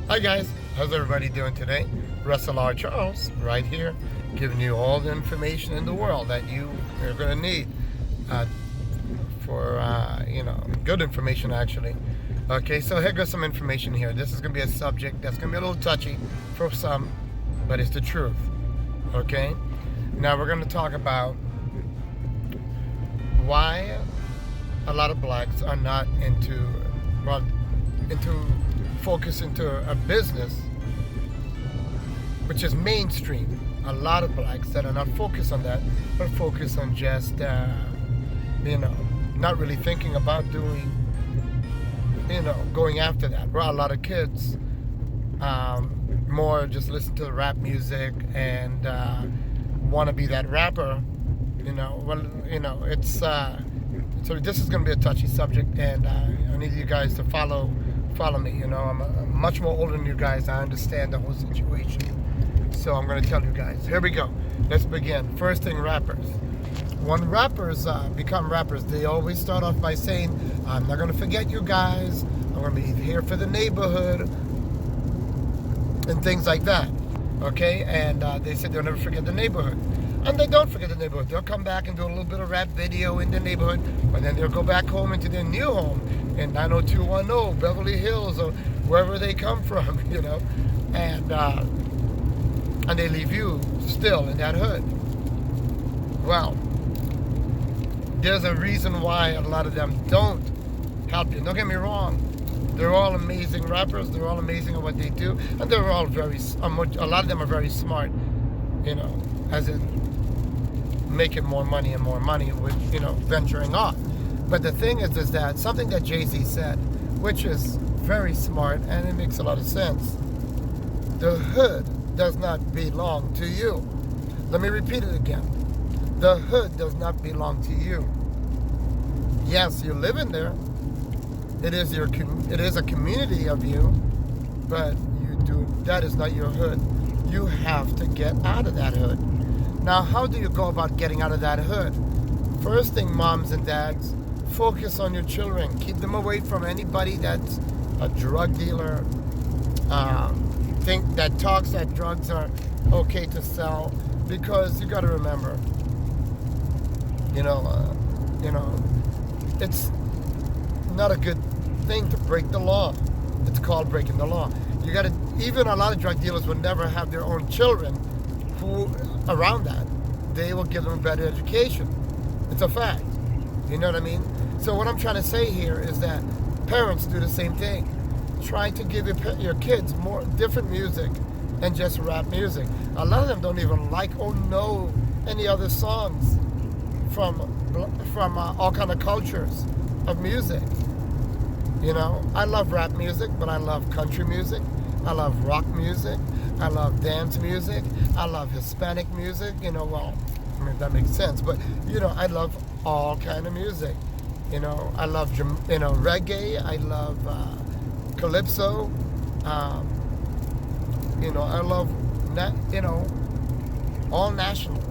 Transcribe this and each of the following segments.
Hi guys, how's everybody doing today? Russell R. Charles right here, giving you all the information in the world that you are going to need uh, for, good information actually. Okay, so here goes some information here. This is going to be a subject that's going to be a little touchy for some, but it's the truth. Okay, now we're going to talk about why a lot of blacks are not into focus into a business which is mainstream. A lot of blacks that are not focused on that, but focus on just not really thinking about doing, going after that. Well, a lot of kids more just listen to the rap music and want to be that rapper. It's so this is going to be a touchy subject, and I need you guys to follow me. I'm much more older than you guys. I understand the whole situation, so I'm going to tell you guys. Here we go. Let's begin. First thing, rappers. When rappers become rappers, they always start off by saying, "I'm not going to forget you guys. I'm going to be here for the neighborhood," and things like that. Okay, and they said they'll never forget the neighborhood. And they don't forget the neighborhood. They'll come back and do a little bit of rap video in the neighborhood, but then they'll go back home into their new home in 90210, Beverly Hills, or wherever they come from, and they leave you still in that hood. Well, there's a reason why a lot of them don't help you. Don't get me wrong. They're all amazing rappers. They're all amazing at what they do, and they're all a lot of them are very smart, as in making more money and more money with, venturing off. But the thing is that something that Jay-Z said, which is very smart and it makes a lot of sense. The hood does not belong to you. Let me repeat it again. The hood does not belong to you. Yes, you live in there. It is a community of you, but that is not your hood. You have to get out of that hood. Now, how do you go about getting out of that hood? First thing, moms and dads, focus on your children. Keep them away from anybody that's a drug dealer, that talks that drugs are okay to sell, because you got to remember, it's not a good thing to break the law. It's called breaking the law. You got to. Even a lot of drug dealers would never have their own children who around that. They will give them a better education. It's a fact. You know what I mean? So what I'm trying to say here is that parents do the same thing. Try to give your kids more different music than just rap music. A lot of them don't even like or know any other songs from all kind of cultures of music. I love rap music, but I love country music. I love rock music. I love dance music. I love Hispanic music. That makes sense. But, I love all kind of music. I love, reggae. I love calypso. I love, all national,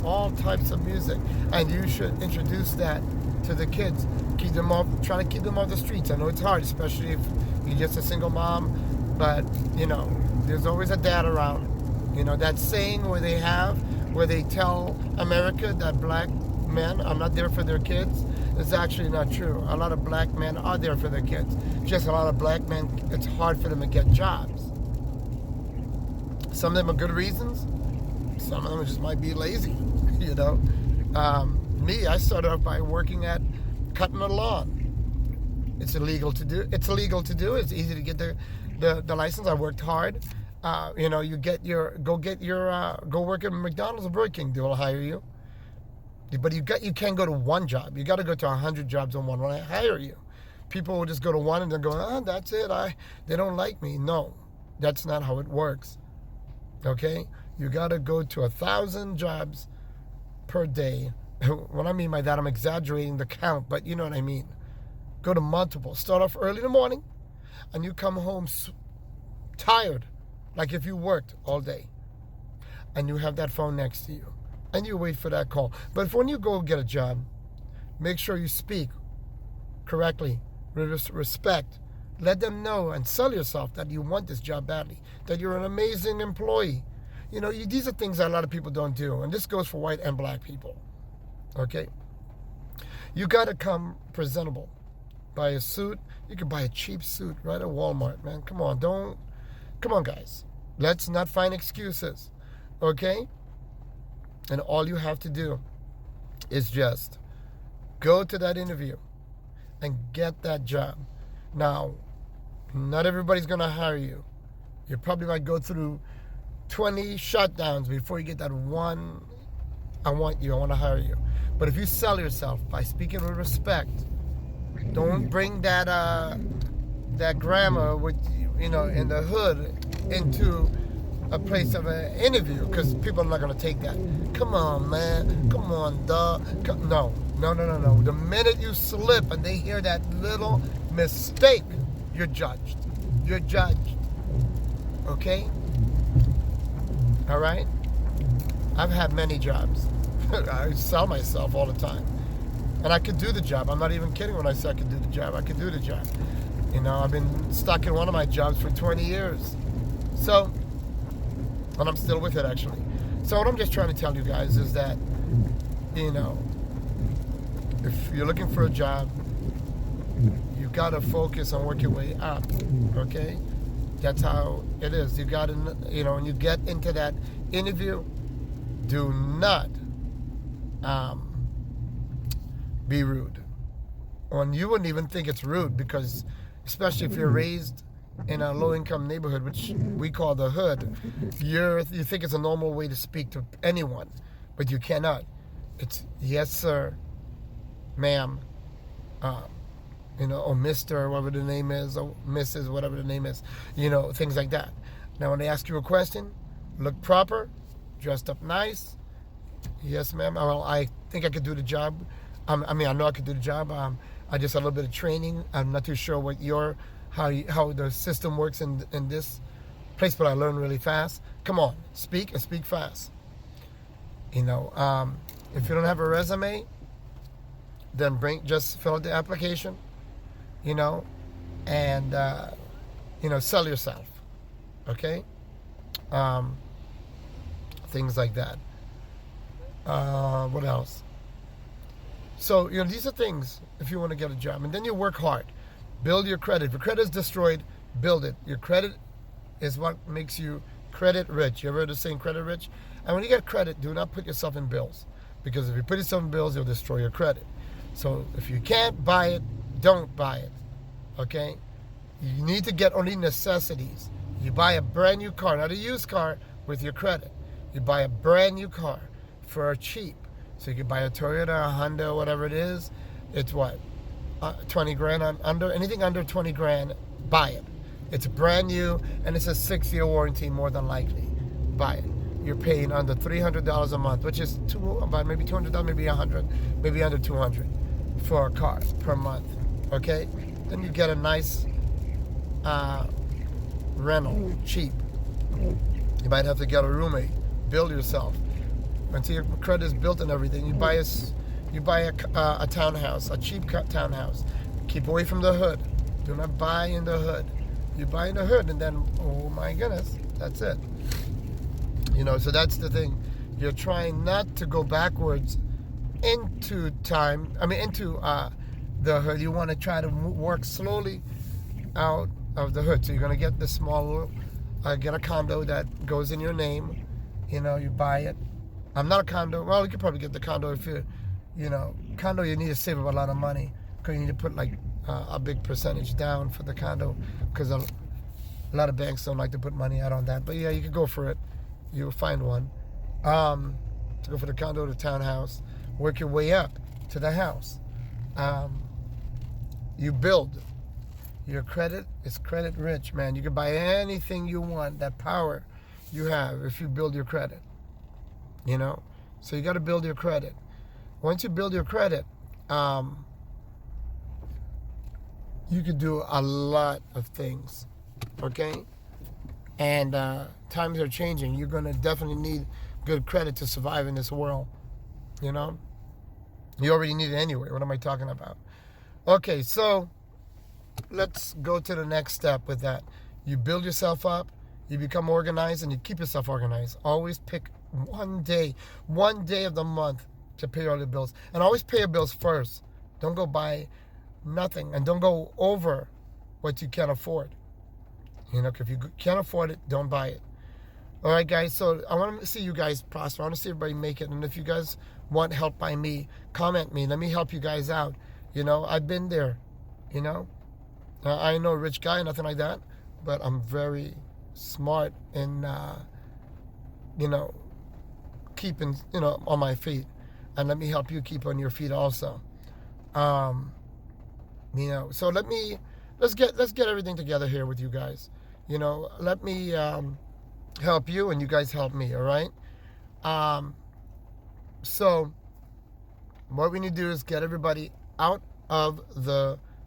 all types of music. And you should introduce that to the kids. Try to keep them off the streets. I know it's hard, especially if you're just a single mom. But, there's always a dad around. That saying where they tell America that black men are not there for their kids is actually not true. A lot of black men are there for their kids. Just a lot of black men, it's hard for them to get jobs. Some of them are good reasons. Some of them just might be lazy, Me, I started off by working at cutting the lawn. It's illegal to do. It's easy to get the license. I worked hard. You go work at McDonald's or Burger King. They'll hire you. But you can't go to one job. You got to go to 100 jobs on one when I hire you. People will just go to one and they'll go, that's it. They don't like me. No, that's not how it works. Okay, you got to go to 1,000 jobs per day. What I mean by that, I'm exaggerating the count, but you know what I mean. Go to multiple. Start off early in the morning, and you come home tired, like if you worked all day, and you have that phone next to you, and you wait for that call. But when you go get a job, make sure you speak correctly, respect, Let them know and sell yourself that you want this job badly, that you're an amazing employee. These are things that a lot of people don't do, and this goes for white and black people. Okay? You got to come presentable. Buy a suit. You can buy a cheap suit right at Walmart, man. Come on, guys. Let's not find excuses. Okay? And all you have to do is just go to that interview and get that job. Now, not everybody's going to hire you. You probably might go through 20 shutdowns before you get that one, I want to hire you. But if you sell yourself by speaking with respect, don't bring that grammar with in the hood into a place of an interview, because people are not going to take that. Come on, man. Come on, dog. No. The minute you slip and they hear that little mistake, you're judged. Okay? All right? I've had many jobs. I sell myself all the time. And I could do the job. I'm not even kidding when I say I could do the job. I could do the job. I've been stuck in one of my jobs for 20 years. So, and I'm still with it, actually. So what I'm just trying to tell you guys is that, if you're looking for a job, you got to focus on working your way up, okay? That's how it is. You got to, when you get into that interview, do not be rude. And you wouldn't even think it's rude, because especially if you're raised in a low-income neighborhood, which we call the hood, you think it's a normal way to speak to anyone, but you cannot. It's yes, sir, ma'am, or Mr., whatever the name is, or Mrs., whatever the name is, things like that. Now, when they ask you a question, look proper, dressed up nice. Yes, ma'am. Well, I think I could do the job. I know I could do the job. I just had a little bit of training. I'm not too sure what how the system works in this place, but I learned really fast. Come on, speak and speak fast. If you don't have a resume, then just fill out the application, and sell yourself. Okay? Things like that. What else? So, these are things if you want to get a job. And then you work hard. Build your credit. If your credit is destroyed, build it. Your credit is what makes you credit rich. You ever heard the saying credit rich? And when you get credit, do not put yourself in bills. Because if you put yourself in bills, you'll destroy your credit. So if you can't buy it, don't buy it. Okay? You need to get only necessities. You buy a brand new car, not a used car, with your credit. You buy a brand new car for cheap. So you can buy a Toyota, a Honda, whatever it is. It's what? 20 grand anything under 20 grand, buy it. It's brand new, and it's a 6-year warranty, more than likely. Buy it. You're paying under $300 a month, which is about maybe $200, maybe $100, maybe under $200 for a car per month. Okay? Then you get a nice rental, cheap. You might have to get a roommate, build yourself. Until your credit is built and everything, you buy a townhouse, a cheap townhouse. Keep away from the hood. Do not buy in the hood. You buy in the hood, and then, oh my goodness, that's it. So that's the thing. You're trying not to go backwards into the hood. You want to try to work slowly out of the hood. So you're going to get the small, get a condo that goes in your name. You buy it. I'm not a condo. Well, you could probably get the condo if condo, you need to save up a lot of money, because you need to put a big percentage down for the condo, because a lot of banks don't like to put money out on that. But yeah, you could go for it. You'll find one. To go for the condo, the townhouse, work your way up to the house. You build. Your credit is credit rich, man. You can buy anything you want. That power you have if you build your credit. So you got to build your credit. Once you build your credit, you can do a lot of things, okay? And times are changing. You're going to definitely need good credit to survive in this world, You already need it anyway. What am I talking about? Okay, so let's go to the next step with that. You build yourself up, you become organized, and you keep yourself organized. Always pick one day of the month to pay all your bills. And always pay your bills first. Don't go buy nothing, and don't go over what you can't afford. If you can't afford it, don't buy it. All right, guys, so I want to see you guys prosper. I want to see everybody make it. And if you guys want help by me, comment me. Let me help you guys out. I've been there. I ain't no rich guy, nothing like that. But I'm very smart in, keeping, on my feet. And let me help you keep on your feet also. So let's get everything together here with you guys. Let me help you and you guys help me, all right? So what we need to do is get everybody out of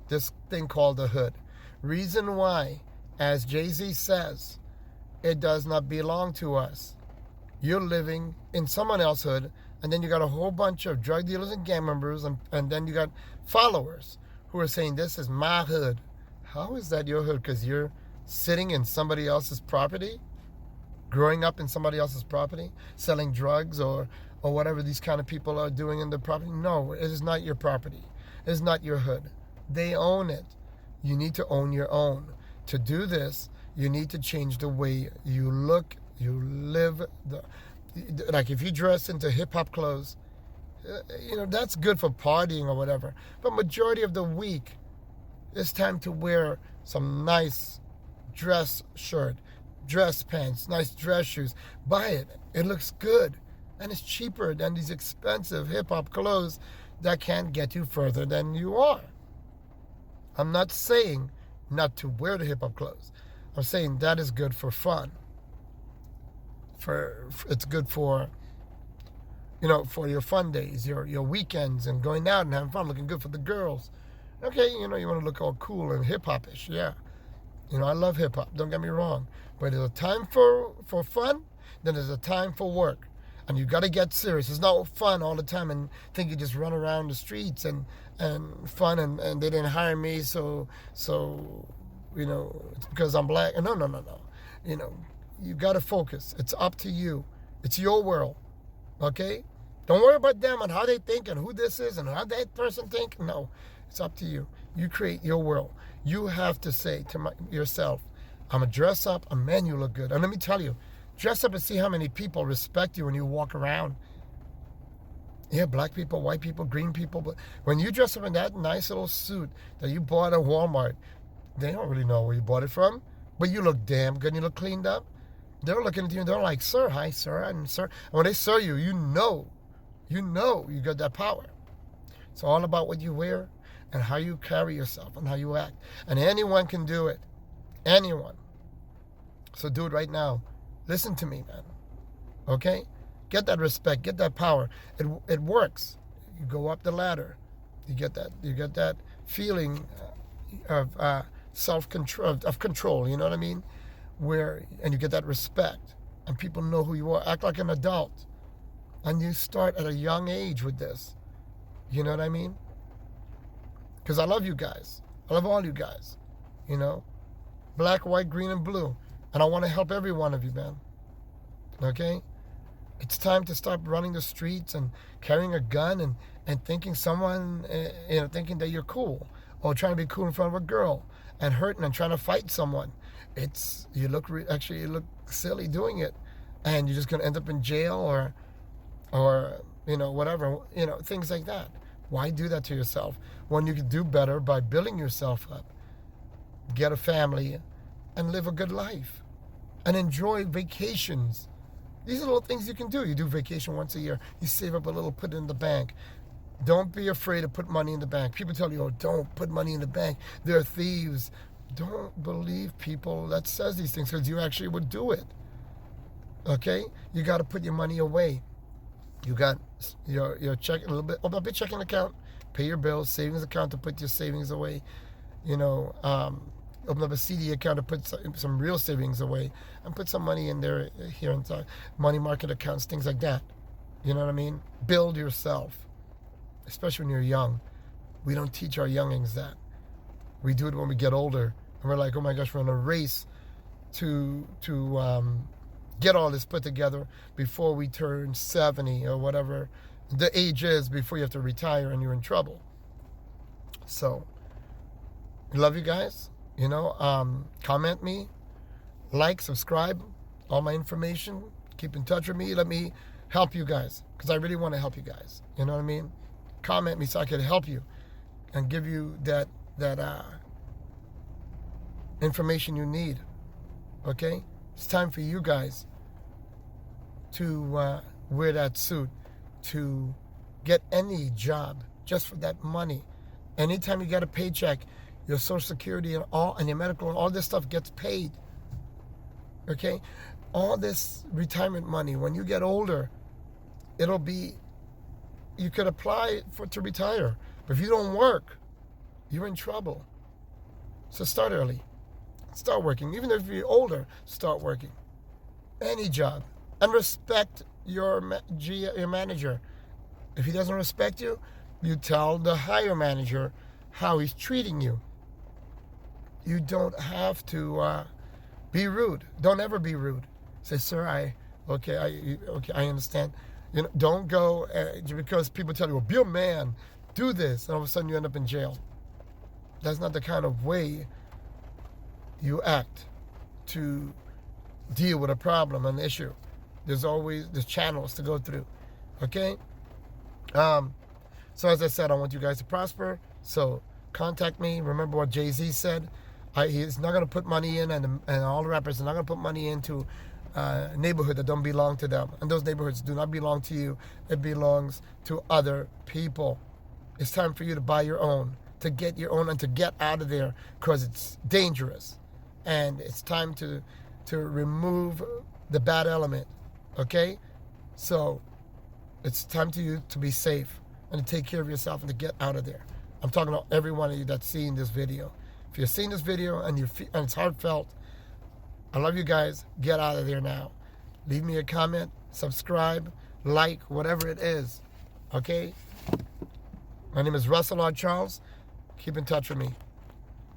this thing called the hood. Reason why, as Jay-Z says, it does not belong to us. You're living in someone else's hood, and then you got a whole bunch of drug dealers and gang members, and then you got followers who are saying, this is my hood. How is that your hood? Because you're sitting in somebody else's property? Growing up in somebody else's property? Selling drugs or whatever these kind of people are doing in the property? No, it is not your property. It is not your hood. They own it. You need to own your own. To do this, you need to change the way you look, you live. Like if you dress into hip-hop clothes, that's good for partying or whatever. But majority of the week, it's time to wear some nice dress shirt, dress pants, nice dress shoes. Buy it. It looks good. And it's cheaper than these expensive hip-hop clothes that can't get you further than you are. I'm not saying not to wear the hip-hop clothes. I'm saying that is good for fun. It's good for, for your fun days, your weekends, and going out and having fun, looking good for the girls. Okay, you want to look all cool and hip-hop-ish, yeah. I love hip-hop, don't get me wrong. But there's a time for fun, then there's a time for work. And you got to get serious. It's not fun all the time and think you just run around the streets and fun and they didn't hire me, so it's because I'm black. No. You got to focus. It's up to you. It's your world, okay? Don't worry about them and how they think and who this is and how that person think. No, it's up to you. You create your world. You have to say to yourself, I'm going to dress up, and man, you look good. And let me tell you, dress up and see how many people respect you when you walk around. Yeah, black people, white people, green people. But when you dress up in that nice little suit that you bought at Walmart, they don't really know where you bought it from. But you look damn good and you look cleaned up. They're looking at you and they're like, sir, hi, sir, and sir. And when they sir you, you know you got that power. It's all about what you wear and how you carry yourself and how you act. And anyone can do it. Anyone. So do it right now. Listen to me, man. Okay? Get that respect. Get that power. It works. You go up the ladder. You get that feeling of self-control, of control. You know what I mean? And you get that respect. And people know who you are. Act like an adult. And you start at a young age with this. You know what I mean? Because I love you guys. I love all you guys. Black, white, green, and blue. And I want to help every one of you, man. Okay? It's time to stop running the streets and carrying a gun and thinking thinking that you're cool. Or trying to be cool in front of a girl. And hurting and trying to fight someone. You look silly doing it. And you're just going to end up in jail or whatever. Things like that. Why do that to yourself when you could do better by building yourself up? Get a family and live a good life. And enjoy vacations. These are little things you can do. You do vacation once a year. You save up a little, put it in the bank. Don't be afraid to put money in the bank. People tell you, don't put money in the bank. They're thieves. Don't believe people that says these things because you actually would do it. Okay? You got to put your money away. You got your check, a little bit checking account, pay your bills, savings account to put your savings away. Open up a CD account to put some real savings away and put some money in there here and there. Money market accounts, things like that. You know what I mean? Build yourself, especially when you're young. We don't teach our youngings that. We do it when we get older, and we're like, oh my gosh, we're on a race to get all this put together before we turn 70 or whatever the age is before you have to retire and you're in trouble. So, love you guys. Comment me, like, subscribe, all my information. Keep in touch with me. Let me help you guys, because I really want to help you guys. You know what I mean? Comment me so I can help you and give you that information you need. Okay? It's time for you guys to wear that suit, to get any job just for that money. Anytime you get a paycheck, your Social Security and your medical and all this stuff gets paid. Okay? All this retirement money, when you get older, you could apply to retire. But if you don't work, you're in trouble. So start early. Start working. Even if you're older, start working. Any job. And respect your manager. If he doesn't respect you, you tell the higher manager how he's treating you. You don't have to be rude. Don't ever be rude. Say, sir, I understand. Don't go because people tell you, well, be a man, do this, and all of a sudden you end up in jail. That's not the kind of way you act to deal with a problem, an issue. There's channels to go through. Okay? So as I said, I want you guys to prosper. So contact me. Remember what Jay-Z said. He's not going to put money in, and all the rappers are not going to put money into a neighborhood that don't belong to them. And those neighborhoods do not belong to you. It belongs to other people. It's time for you to buy your own, to get your own, and to get out of there, because it's dangerous. And it's time to remove the bad element. Okay? So it's time to you to be safe and to take care of yourself and to get out of there. I'm talking to every one of you that's seeing this video. If you're seeing this video and it's heartfelt, I love you guys. Get out of there now. Leave me a comment, subscribe, like, whatever it is. Okay? My name is Russell R. Charles. Keep in touch with me.